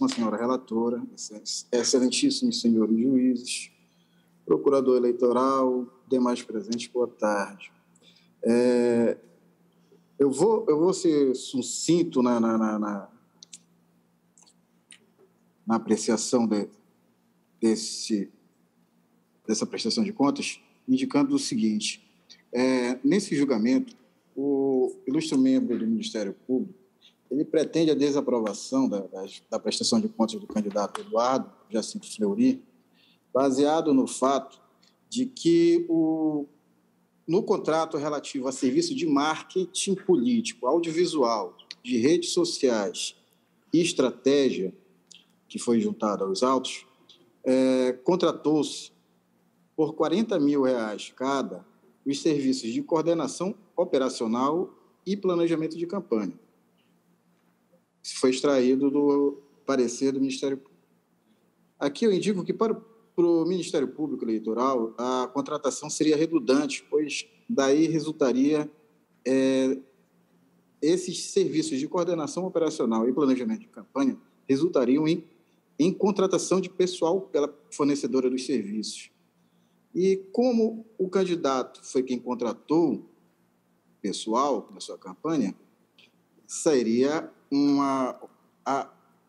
senhora relatora, excelentíssimos senhores juízes, procurador eleitoral, demais presentes, boa tarde. Eu vou ser sucinto na apreciação dessa prestação de contas, indicando o seguinte: nesse julgamento, o ilustre membro do Ministério Público ele pretende a desaprovação da prestação de contas do candidato Eduardo Jacinto Fleury, baseado no fato de que no contrato relativo a serviço de marketing político, audiovisual, de redes sociais e estratégia, que foi juntado aos autos, contratou-se por R$ 40 mil cada os serviços de coordenação operacional e planejamento de campanha. Isso foi extraído do parecer do Ministério Público. Aqui eu indico que para o Ministério Público Eleitoral a contratação seria redundante, pois daí resultaria esses serviços de coordenação operacional e planejamento de campanha resultariam em contratação de pessoal pela fornecedora dos serviços. E como o candidato foi quem contratou pessoal na sua campanha, seria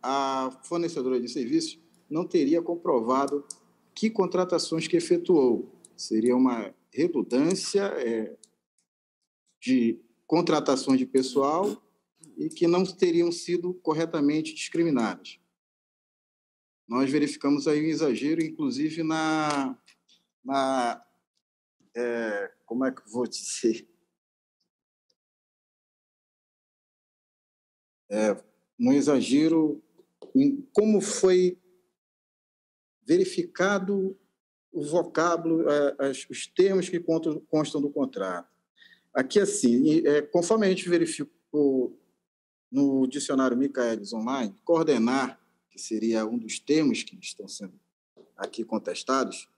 a fornecedora de serviços não teria comprovado que contratações que efetuou. Seria uma redundância de contratações de pessoal e que não teriam sido corretamente discriminadas. Nós verificamos aí um exagero, inclusive como é que eu vou dizer? Um exagero em como foi verificado o vocábulo, os termos que constam do contrato. Aqui, assim, conforme a gente verificou no dicionário Michaelis Online, coordenar, que seria um dos termos que estão sendo aqui contestados,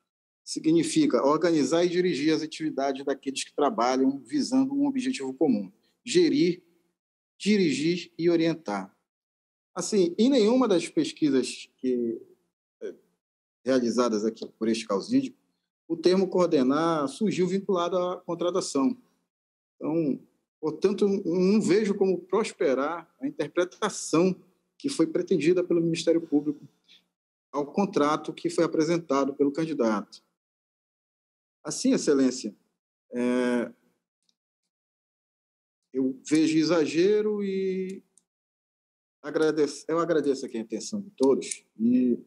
significa organizar e dirigir as atividades daqueles que trabalham visando um objetivo comum. Gerir, dirigir e orientar. Assim, em nenhuma das pesquisas realizadas aqui por este causídio, o termo coordenar surgiu vinculado à contratação. Então, portanto, não vejo como prosperar a interpretação que foi pretendida pelo Ministério Público ao contrato que foi apresentado pelo candidato. Assim, Excelência, eu vejo exagero e eu agradeço aqui a atenção de todos e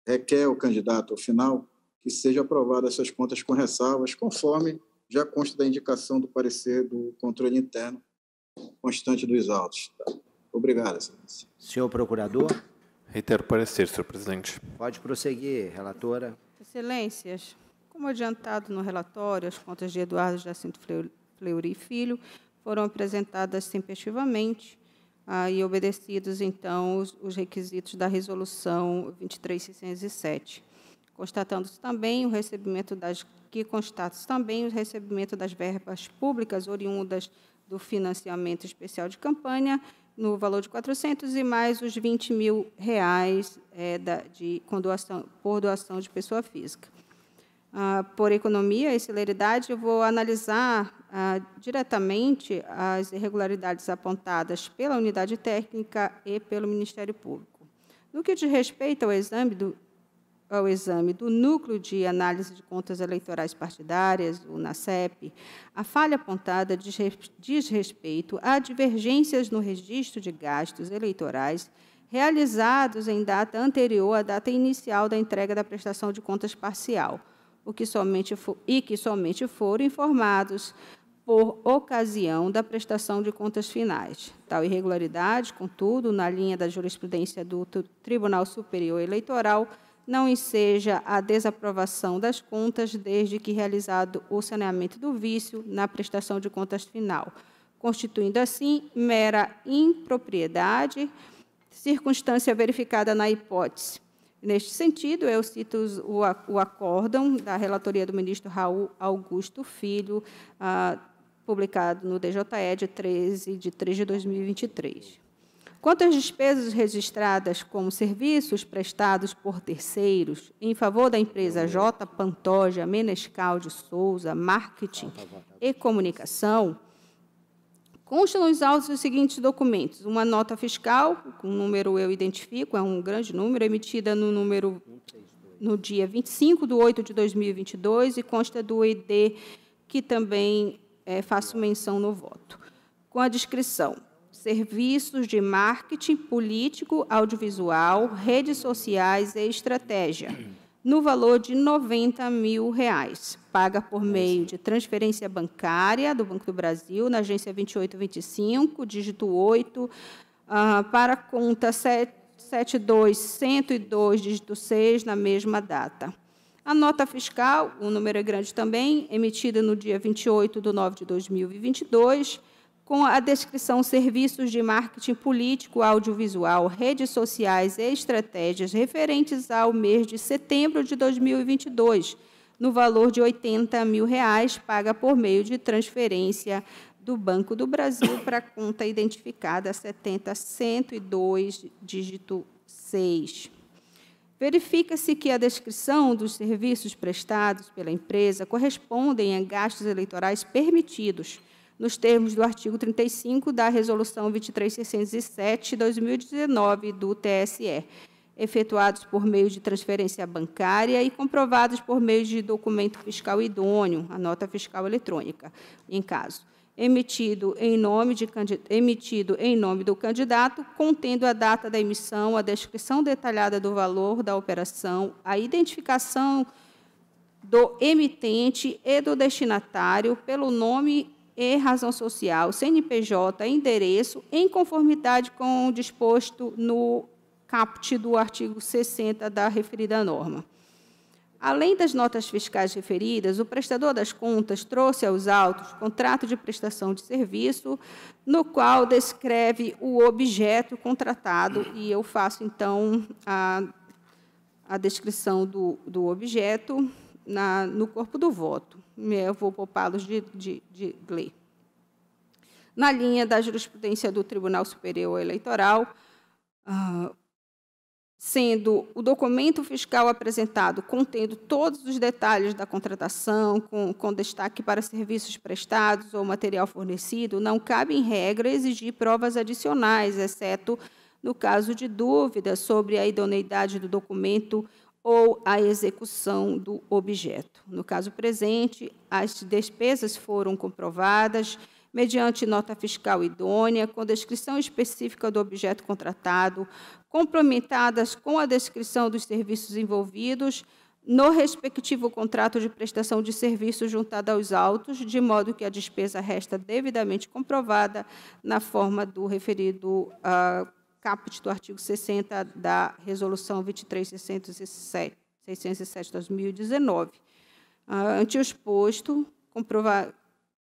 requer ao candidato, ao final, que seja aprovada essas contas com ressalvas, conforme já consta da indicação do parecer do controle interno constante dos autos. Obrigado, Excelência. Senhor procurador. Reitero o parecer, senhor presidente. Pode prosseguir, relatora. Excelências, como adiantado no relatório, as contas de Eduardo Jacinto Fleury Filho foram apresentadas tempestivamente e obedecidos, então, os requisitos da Resolução 23.607. Constatando-se também o recebimento das verbas públicas oriundas do financiamento especial de campanha, no valor de 400 e mais os 20 mil reais por doação de pessoa física. Por economia e celeridade, eu vou analisar diretamente as irregularidades apontadas pela unidade técnica e pelo Ministério Público. No que diz respeito ao exame do Núcleo de Análise de Contas Eleitorais Partidárias, o NACEP, a falha apontada diz respeito a divergências no registro de gastos eleitorais realizados em data anterior à data inicial da entrega da prestação de contas parcial, que somente foram informados por ocasião da prestação de contas finais. Tal irregularidade, contudo, na linha da jurisprudência do Tribunal Superior Eleitoral, não enseja a desaprovação das contas desde que realizado o saneamento do vício na prestação de contas final, constituindo, assim, mera impropriedade, circunstância verificada na hipótese. Neste sentido, eu cito o acórdão da relatoria do ministro Raul Augusto Filho, publicado no DJE de 13 de 3 de 2023. Quanto às despesas registradas como serviços prestados por terceiros em favor da empresa J. Pantoja Menescal de Souza, Marketing e Comunicação, constam nos autos os seguintes documentos: uma nota fiscal, com número eu identifico, é um grande número, emitida no dia 25 de 8 de 2022 e consta do ID, que também faço menção no voto, com a descrição: serviços de marketing político, audiovisual, redes sociais e estratégia, no valor de R$ 90 mil, paga por meio de transferência bancária do Banco do Brasil, na agência 2825, dígito 8, para a conta 72102, dígito 6, na mesma data. A nota fiscal, o número é grande também, emitida no dia 28 de 9 de 2022, com a descrição serviços de marketing político, audiovisual, redes sociais e estratégias referentes ao mês de setembro de 2022, no valor de R$ 80 mil, paga por meio de transferência do Banco do Brasil para a conta identificada 70102, dígito 6. Verifica-se que a descrição dos serviços prestados pela empresa correspondem a gastos eleitorais permitidos, nos termos do artigo 35 da Resolução 23.607/2019 do TSE, efetuados por meio de transferência bancária e comprovados por meio de documento fiscal idôneo, a nota fiscal eletrônica, em caso, emitido em nome do candidato, contendo a data da emissão, a descrição detalhada do valor da operação, a identificação do emitente e do destinatário pelo nome e razão social, CNPJ, endereço, em conformidade com o disposto no caput do artigo 60 da referida norma. Além das notas fiscais referidas, o prestador das contas trouxe aos autos contrato de prestação de serviço, no qual descreve o objeto contratado, e eu faço, então, a descrição do objeto no corpo do voto. Eu vou poupá-los de ler. Na linha da jurisprudência do Tribunal Superior Eleitoral, sendo o documento fiscal apresentado contendo todos os detalhes da contratação, com destaque para serviços prestados ou material fornecido, não cabe, em regra, exigir provas adicionais, exceto no caso de dúvida sobre a idoneidade do documento ou a execução do objeto. No caso presente, as despesas foram comprovadas mediante nota fiscal idônea, com descrição específica do objeto contratado, complementadas com a descrição dos serviços envolvidos no respectivo contrato de prestação de serviços juntado aos autos, de modo que a despesa resta devidamente comprovada na forma do referido caput do artigo 60 da Resolução 23.607/2019. Ante o exposto,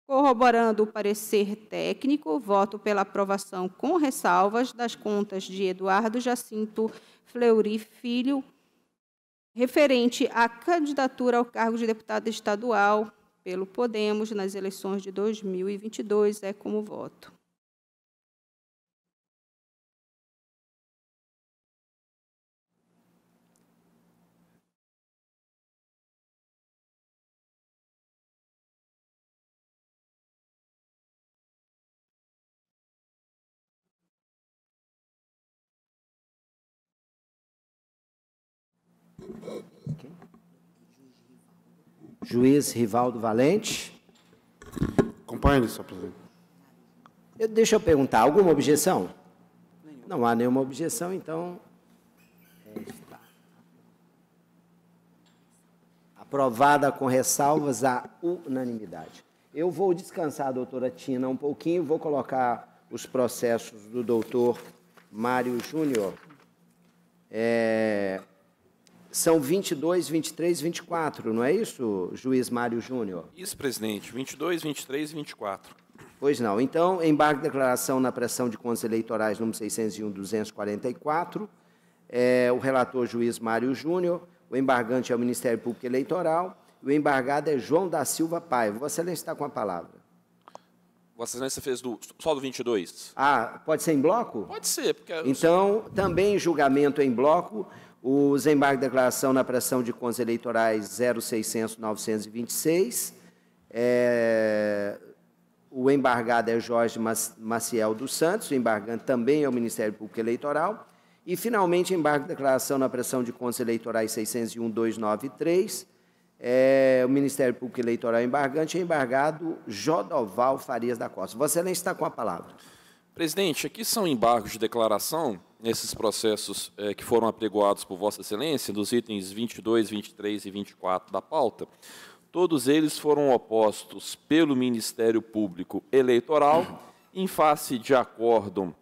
corroborando o parecer técnico, voto pela aprovação com ressalvas das contas de Eduardo Jacinto Fleury Filho, referente à candidatura ao cargo de deputado estadual pelo Podemos nas eleições de 2022, é como voto. Juiz Rivaldo Valente. Acompanhe, senhor presidente. Deixa eu perguntar, alguma objeção? Não há nenhuma objeção, então está aprovada com ressalvas à unanimidade. Eu vou descansar, doutora Tina, um pouquinho, vou colocar os processos do doutor Mário Júnior. São 22, 23 e 24, não é isso, juiz Mário Júnior? Isso, presidente. 22, 23 e 24. Pois não. Então, embargo de declaração na prestação de contas eleitorais, número 601-244. O relator, juiz Mário Júnior. O embargante é o Ministério Público Eleitoral. O embargado é João da Silva Paiva. Vossa Excelência está com a palavra. Vossa Excelência fez só do 22? Pode ser em bloco? Pode ser. Porque então, também em julgamento em bloco, os embargos de declaração na prestação de contas eleitorais 0600-926. O embargado é Jorge Maciel dos Santos. O embargante também é o Ministério Público Eleitoral. E, finalmente, embargo de declaração na prestação de contas eleitorais 601-293. O Ministério Público Eleitoral embargante é embargado Jodoval Farias da Costa. Vossa Excelência está com a palavra. Presidente, aqui são embargos de declaração, nesses processos que foram apregoados por Vossa Excelência, dos itens 22, 23 e 24 da pauta. Todos eles foram opostos pelo Ministério Público Eleitoral, em face de acórdão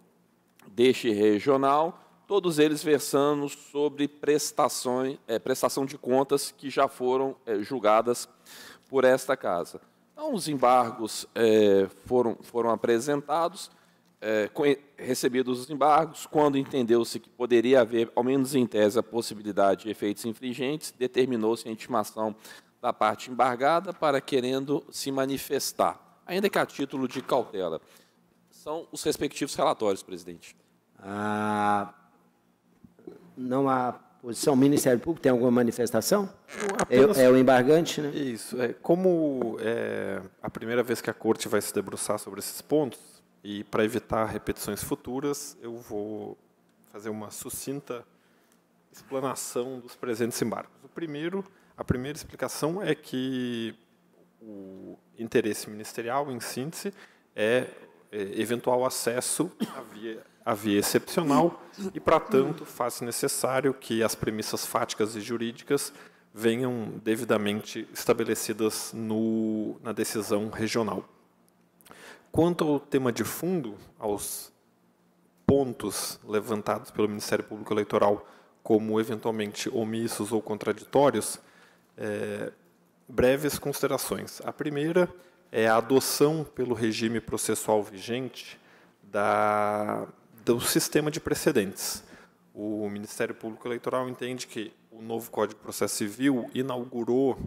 deste regional, todos eles versando sobre prestação de contas que já foram julgadas por esta Casa. Então, os embargos foram apresentados, recebidos os embargos, quando entendeu-se que poderia haver, ao menos em tese, a possibilidade de efeitos infringentes, determinou-se a intimação da parte embargada para querendo se manifestar, ainda que a título de cautela. São os respectivos relatórios, presidente. Não há posição. O Ministério Público tem alguma manifestação? É o embargante, né? Isso. Como é a primeira vez que a Corte vai se debruçar sobre esses pontos, e para evitar repetições futuras, eu vou fazer uma sucinta explanação dos presentes embargos. A primeira explicação é que o interesse ministerial, em síntese, é eventual acesso à via excepcional e, para tanto, faz-se necessário que as premissas fáticas e jurídicas venham devidamente estabelecidas na decisão regional. Quanto ao tema de fundo, aos pontos levantados pelo Ministério Público Eleitoral como eventualmente omissos ou contraditórios, breves considerações. A primeira é a adoção pelo regime processual vigente do sistema de precedentes. O Ministério Público Eleitoral entende que o novo Código de Processo Civil inaugurou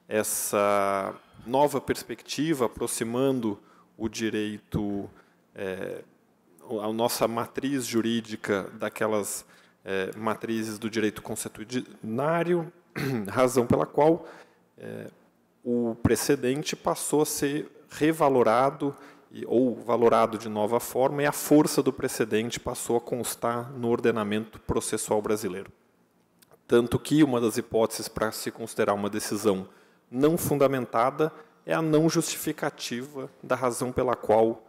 essa nova perspectiva, aproximando o direito, a nossa matriz jurídica daquelas matrizes do direito consuetudinário, razão pela qual o precedente passou a ser revalorado ou valorado de nova forma, e a força do precedente passou a constar no ordenamento processual brasileiro. Tanto que uma das hipóteses para se considerar uma decisão não fundamentada é a não justificativa da razão pela qual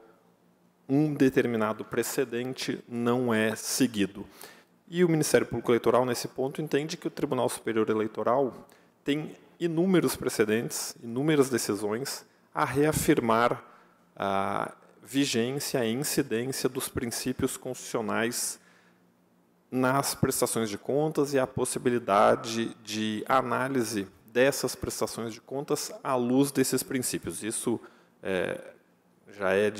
um determinado precedente não é seguido. E o Ministério Público Eleitoral, nesse ponto, entende que o Tribunal Superior Eleitoral tem inúmeros precedentes, inúmeras decisões a reafirmar a vigência, a incidência dos princípios constitucionais nas prestações de contas e a possibilidade de análise dessas prestações de contas à luz desses princípios. Isso já é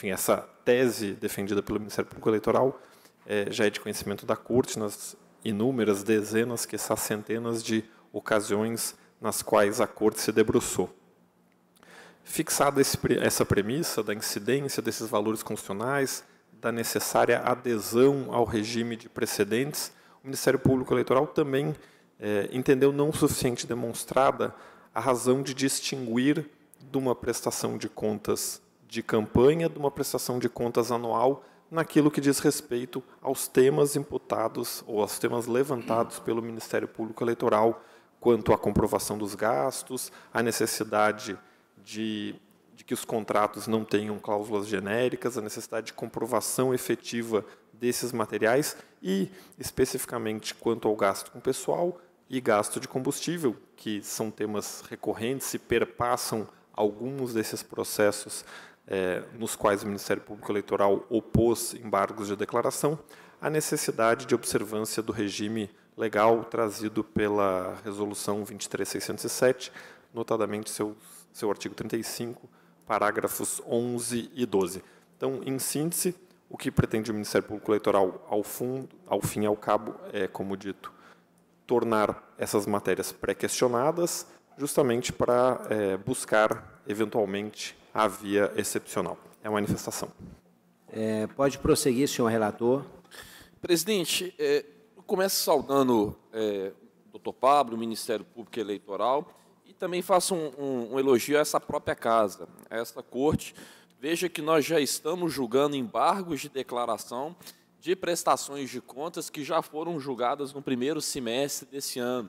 essa tese defendida pelo Ministério Público Eleitoral já é de conhecimento da Corte nas inúmeras dezenas, quiçá centenas de ocasiões nas quais a Corte se debruçou. Fixada essa premissa da incidência desses valores constitucionais, da necessária adesão ao regime de precedentes, o Ministério Público Eleitoral também entendeu não suficiente demonstrada a razão de distinguir de uma prestação de contas de campanha de uma prestação de contas anual naquilo que diz respeito aos temas imputados ou aos temas levantados pelo Ministério Público Eleitoral quanto à comprovação dos gastos, a necessidade de que os contratos não tenham cláusulas genéricas, a necessidade de comprovação efetiva desses materiais e, especificamente, quanto ao gasto com pessoal e gasto de combustível, que são temas recorrentes e perpassam alguns desses processos nos quais o Ministério Público Eleitoral opôs embargos de declaração, a necessidade de observância do regime legal trazido pela Resolução 23607, notadamente seu artigo 35, parágrafos 11 e 12. Então, em síntese, o que pretende o Ministério Público Eleitoral, ao fim e ao cabo, é, como dito, tornar essas matérias pré-questionadas, justamente para buscar, eventualmente, a via excepcional. É a manifestação. Pode prosseguir, senhor relator. Presidente, eu começo saudando o Dr. Pablo, o Ministério Público Eleitoral, e também faço um elogio a essa própria casa, a esta corte. Veja que nós já estamos julgando embargos de declaração de prestações de contas que já foram julgadas no primeiro semestre desse ano,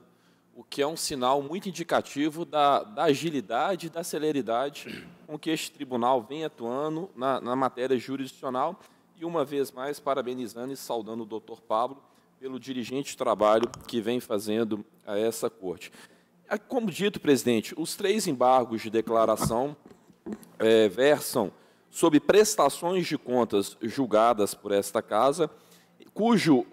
o que é um sinal muito indicativo da agilidade e da celeridade com que este tribunal vem atuando na matéria jurisdicional, e, uma vez mais, parabenizando e saudando o doutor Pablo pelo diligente trabalho que vem fazendo a essa corte. Como dito, presidente, os 3 embargos de declaração versam sobre prestações de contas julgadas por esta casa, cujos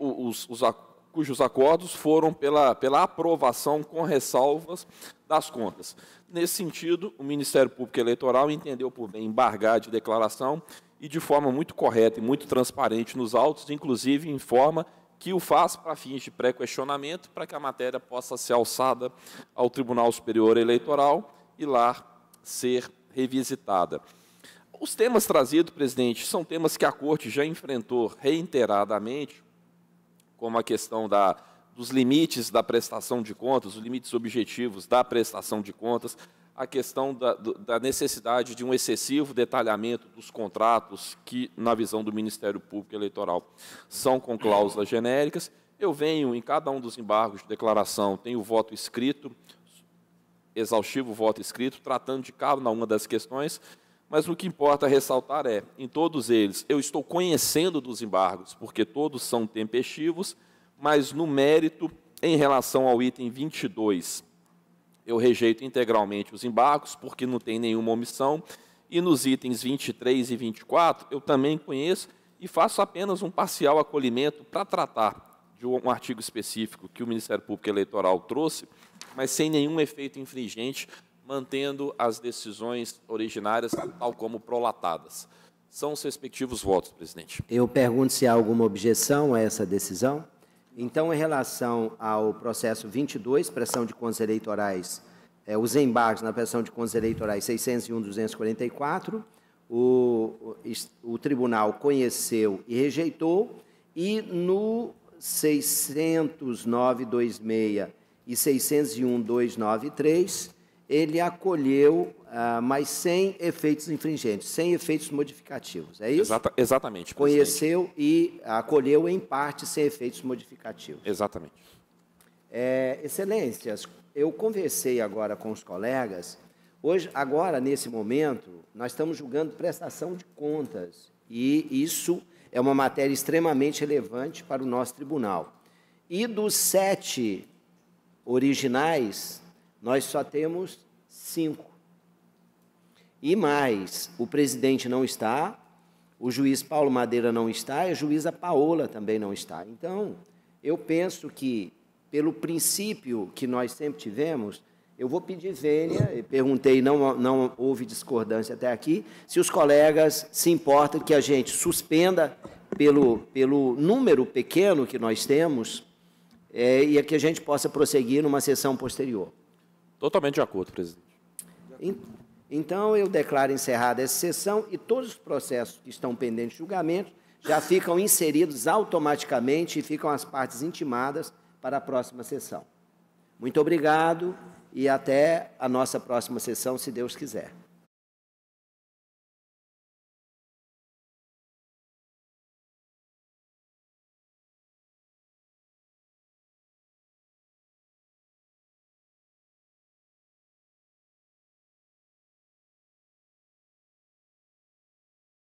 acordos foram pela aprovação com ressalvas das contas. Nesse sentido, o Ministério Público Eleitoral entendeu por bem embargar de declaração e, de forma muito correta e muito transparente nos autos, inclusive informa que o faz para fins de pré-questionamento, para que a matéria possa ser alçada ao Tribunal Superior Eleitoral e lá ser revisitada. Os temas trazidos, presidente, são temas que a Corte já enfrentou reiteradamente, como a questão dos limites da prestação de contas, os limites objetivos da prestação de contas, a questão da necessidade de um excessivo detalhamento dos contratos que, na visão do Ministério Público Eleitoral, são com cláusulas genéricas. Eu venho, em cada um dos embargos de declaração, tenho o voto escrito, exaustivo voto escrito, tratando de cada uma das questões, mas o que importa ressaltar em todos eles, eu estou conhecendo dos embargos, porque todos são tempestivos, mas no mérito, em relação ao item 22, eu rejeito integralmente os embargos, porque não tem nenhuma omissão, e nos itens 23 e 24, eu também conheço e faço apenas um parcial acolhimento para tratar de um artigo específico que o Ministério Público Eleitoral trouxe, mas sem nenhum efeito infringente, mantendo as decisões originárias tal como prolatadas. São os respectivos votos, presidente. Eu pergunto se há alguma objeção a essa decisão. Então, em relação ao processo 22, prestação de contas eleitorais, os embargos na prestação de contas eleitorais 601.244, o tribunal conheceu e rejeitou, e no 609.26 e 601.293, ele acolheu, mas sem efeitos infringentes, sem efeitos modificativos. É isso? Exatamente. Conheceu e acolheu em parte sem efeitos modificativos. Exatamente. Excelências, eu conversei agora com os colegas. Agora, nesse momento, nós estamos julgando prestação de contas, e isso é uma matéria extremamente relevante para o nosso tribunal. E dos 7 originais, nós só temos 5. E mais, o presidente não está, o juiz Paulo Madeira não está, e a juíza Paola também não está. Então, eu penso que, pelo princípio que nós sempre tivemos, eu vou pedir vênia, perguntei, não houve discordância até aqui, se os colegas se importam que a gente suspenda pelo número pequeno que nós temos, e que a gente possa prosseguir numa sessão posterior. Totalmente de acordo, presidente. Então, eu declaro encerrada essa sessão, e todos os processos que estão pendentes de julgamento já ficam inseridos automaticamente e ficam as partes intimadas para a próxima sessão. Muito obrigado e até a nossa próxima sessão, se Deus quiser.